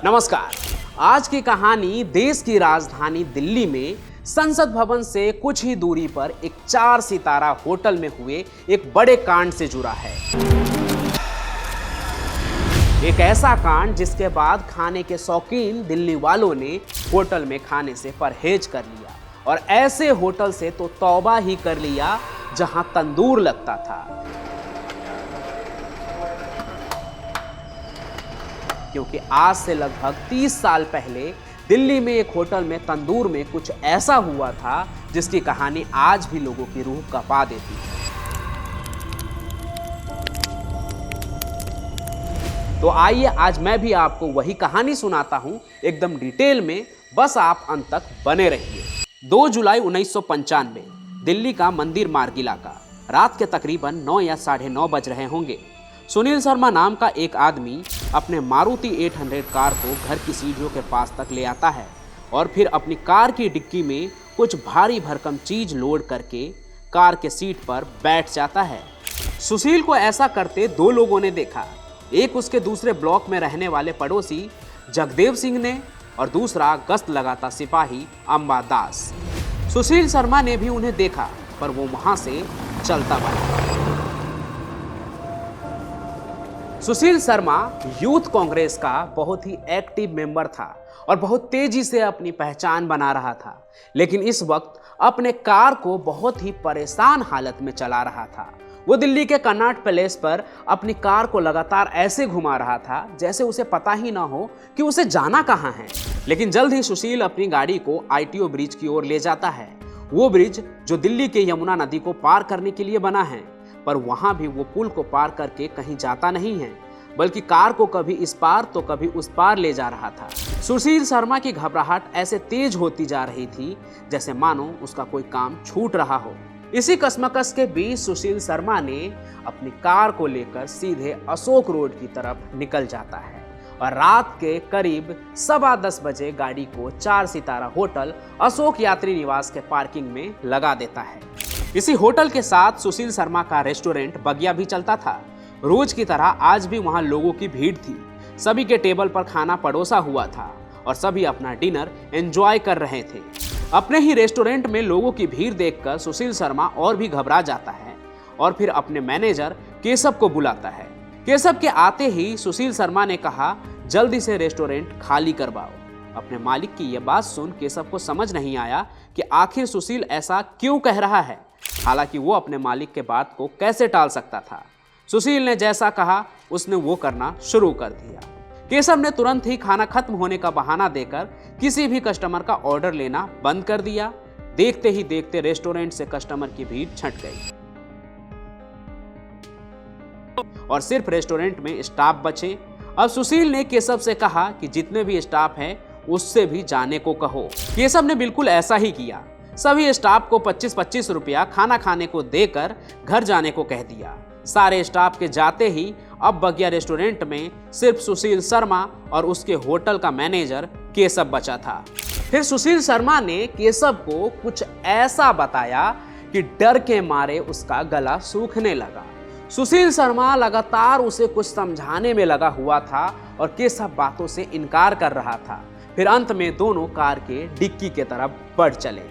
नमस्कार। आज की कहानी देश की राजधानी दिल्ली में संसद भवन से कुछ ही दूरी पर एक 4 सितारा होटल में हुए एक बड़े कांड से जुड़ा है। एक ऐसा कांड जिसके बाद खाने के शौकीन दिल्ली वालों ने होटल में खाने से परहेज कर लिया और ऐसे होटल से तो तौबा ही कर लिया जहां तंदूर लगता था। क्योंकि आज से लगभग 30 साल पहले दिल्ली में एक होटल में तंदूर में कुछ ऐसा हुआ था जिसकी कहानी आज भी लोगों की रूह कांपा देती है। तो आइए आज मैं भी आपको वही कहानी सुनाता हूं एकदम डिटेल में, बस आप अंत तक बने रहिए। 2 जुलाई 1995 दिल्ली का मंदिर मार्ग इलाका, रात के तकरीबन 9 या 9:30 बज रहे होंगे। सुनील शर्मा नाम का एक आदमी अपने मारुति 800 कार को घर की सीढ़ियों के पास तक ले आता है और फिर अपनी कार की डिक्की में कुछ भारी भरकम चीज लोड करके कार के सीट पर बैठ जाता है। सुशील को ऐसा करते 2 लोगों ने देखा, एक उसके दूसरे ब्लॉक में रहने वाले पड़ोसी जगदेव सिंह ने और दूसरा गश्त लगाता सिपाही अंबा दास। सुशील शर्मा ने भी उन्हें देखा पर वो वहां से चलता बना। सुशील शर्मा यूथ कांग्रेस का बहुत ही एक्टिव मेंबर था और बहुत तेजी से अपनी पहचान बना रहा था, लेकिन इस वक्त अपने कार को बहुत ही परेशान हालत में चला रहा था। वो दिल्ली के कनॉट पैलेस पर अपनी कार को लगातार ऐसे घुमा रहा था जैसे उसे पता ही ना हो कि उसे जाना कहाँ है। लेकिन जल्द ही सुशील अपनी गाड़ी को ITO ब्रिज की ओर ले जाता है, वो ब्रिज जो दिल्ली के यमुना नदी को पार करने के लिए बना है। पर वहां भी वो पुल को पार करके कहीं जाता नहीं है, बल्कि कार को कभी इस पार तो कभी उस पार ले जा रहा था। सुशील शर्मा की घबराहट ऐसे तेज होती जा रही थी जैसे मानो उसका कोई काम छूट रहा हो। इसी कश्मकश के बीच सुशील शर्मा ने अपनी कार को लेकर सीधे अशोक रोड की तरफ निकल जाता है और रात के करीब 10:15 बजे गाड़ी को 4 सितारा होटल अशोक यात्री निवास के पार्किंग में लगा देता है। इसी होटल के साथ सुशील शर्मा का रेस्टोरेंट बगिया भी चलता था। रोज की तरह आज भी वहां लोगों की भीड़ थी। सभी के टेबल पर खाना परोसा हुआ था और सभी अपना डिनर एंजॉय कर रहे थे। अपने ही रेस्टोरेंट में लोगों की भीड़ देखकर सुशील शर्मा और भी घबरा जाता है और फिर अपने मैनेजर केशव को बुलाता है। केशव के आते ही सुशील शर्मा ने कहा, जल्दी से रेस्टोरेंट खाली करवाओ। अपने मालिक की यह बात सुन केशव को समझ नहीं आया कि आखिर सुशील ऐसा क्यों कह रहा है। हालांकि वो अपने मालिक के बात को कैसे टाल सकता था। सुशील ने जैसा कहा उसने वो करना शुरू कर दिया। केशव ने तुरंत ही खाना खत्म होने का बहाना देकर किसी भी कस्टमर का ऑर्डर लेना बंद कर दिया। देखते ही देखते रेस्टोरेंट से कस्टमर की भीड़ छंट गई और सिर्फ रेस्टोरेंट में स्टाफ बचे। अब सुशील ने केशव से कहा कि जितने भी स्टाफ हैं उससे भी जाने को कहो। केशव ने बिल्कुल ऐसा ही किया। सभी स्टाफ को 25-25 रुपया खाना खाने को देकर घर जाने को कह दिया। सारे स्टाफ के जाते ही अब बगिया रेस्टोरेंट में सिर्फ सुशील शर्मा और उसके होटल का मैनेजर केशव बचा था। फिर सुशील शर्मा ने केशव को कुछ ऐसा बताया कि डर के मारे उसका गला सूखने लगा। सुशील शर्मा लगातार उसे कुछ समझाने में लगा हुआ था और केशव बातों से इनकार कर रहा था। फिर अंत में दोनों कार के डिक्की के तरफ बढ़ चले।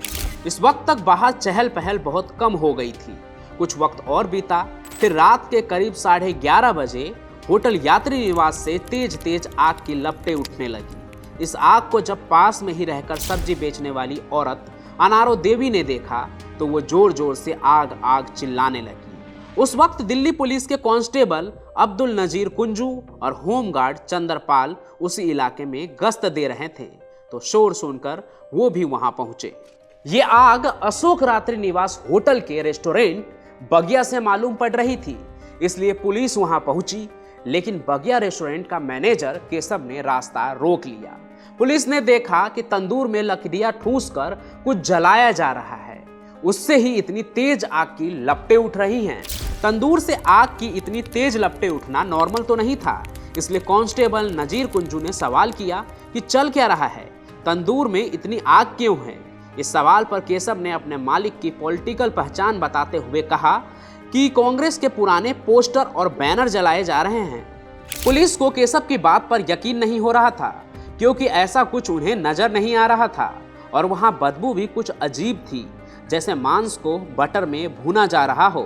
इस वक्त तक बाहर चहल पहल बहुत कम हो गई थी। कुछ वक्त और बीता। फिर रात के करीब 11:30 बजे होटल यात्री निवास से तेज तेज आग की लपटें उठने लगी। इस आग को जब पास में ही रहकर सब्जी बेचने वाली औरत अनारो देवी ने देखा तो वो जोर जोर से आग आग चिल्लाने लगी। उस वक्त दिल्ली पुलिस के कांस्टेबल अब्दुल नजीर कुंजू और होमगार्ड चंद्रपाल उसी इलाके में गश्त दे रहे थे, तो शोर सुनकर वो भी वहां पहुंचे। ये आग अशोक रात्रि निवास होटल के रेस्टोरेंट बगिया से मालूम पड़ रही थी, इसलिए पुलिस वहां पहुंची। लेकिन बगिया रेस्टोरेंट का मैनेजर केशव ने रास्ता रोक लिया। पुलिस ने देखा कि तंदूर में लकड़ियां ठूंसकर कुछ जलाया जा रहा है, उससे ही इतनी तेज आग की लपटें उठ रही हैं। तंदूर से आग की इतनी तेज लपटें उठना नॉर्मल तो नहीं था, इसलिए कांस्टेबल नजीर कुंजू ने सवाल किया कि चल क्या रहा है, तंदूर में इतनी आग क्यों है। इस सवाल पर केशव ने अपने मालिक की पॉलिटिकल पहचान बताते हुए कहा कि कांग्रेस के पुराने पोस्टर और बैनर जलाए जा रहे हैं। पुलिस को केशव की बात पर यकीन नहीं हो रहा था, क्योंकि ऐसा कुछ उन्हें नजर नहीं आ रहा था और वहां बदबू भी कुछ अजीब थी, जैसे मांस को बटर में भूना जा रहा हो।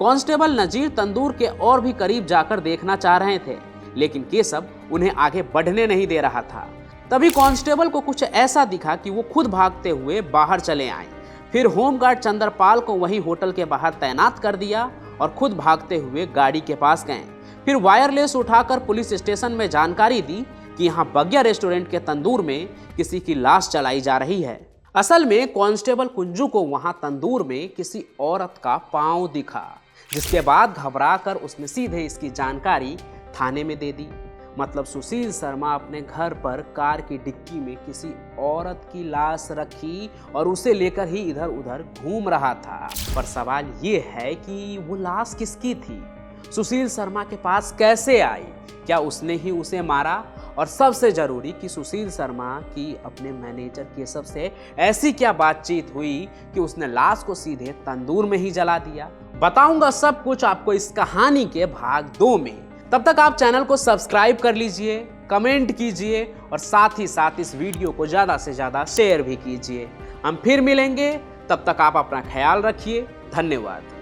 कांस्टेबल नजीर तंदूर के और भी करीब जाकर देखना चाह रहे थे, लेकिन केशव उन्हें आगे बढ़ने नहीं दे रहा था। तभी कांस्टेबल को कुछ ऐसा दिखा कि वो खुद भागते हुए बाहर चले आए। फिर होमगार्ड चंद्रपाल को वही होटल के बाहर तैनात कर दिया और खुद भागते हुए गाड़ी के पास गए। फिर वायरलेस उठाकर पुलिस स्टेशन में जानकारी दी कि यहाँ बगिया रेस्टोरेंट के तंदूर में किसी की लाश जलाई जा रही है। असल में कांस्टेबल कुंजू को वहां तंदूर में किसी औरत का पांव दिखा, जिसके बाद घबराकर उसने सीधे इसकी जानकारी थाने में दे दी। मतलब सुशील शर्मा अपने घर पर कार की डिक्की में किसी औरत की लाश रखी और उसे लेकर ही इधर उधर घूम रहा था। पर सवाल ये है कि वो लाश किसकी थी, सुशील शर्मा के पास कैसे आई, क्या उसने ही उसे मारा, और सबसे जरूरी कि सुशील शर्मा की अपने मैनेजर केशव से ऐसी क्या बातचीत हुई कि उसने लाश को सीधे तंदूर में ही जला दिया। बताऊंगा सब कुछ आपको इस कहानी के भाग 2 में। तब तक आप चैनल को सब्सक्राइब कर लीजिए, कमेंट कीजिए और साथ ही साथ इस वीडियो को ज़्यादा से ज़्यादा शेयर भी कीजिए। हम फिर मिलेंगे, तब तक आप अपना ख्याल रखिए। धन्यवाद।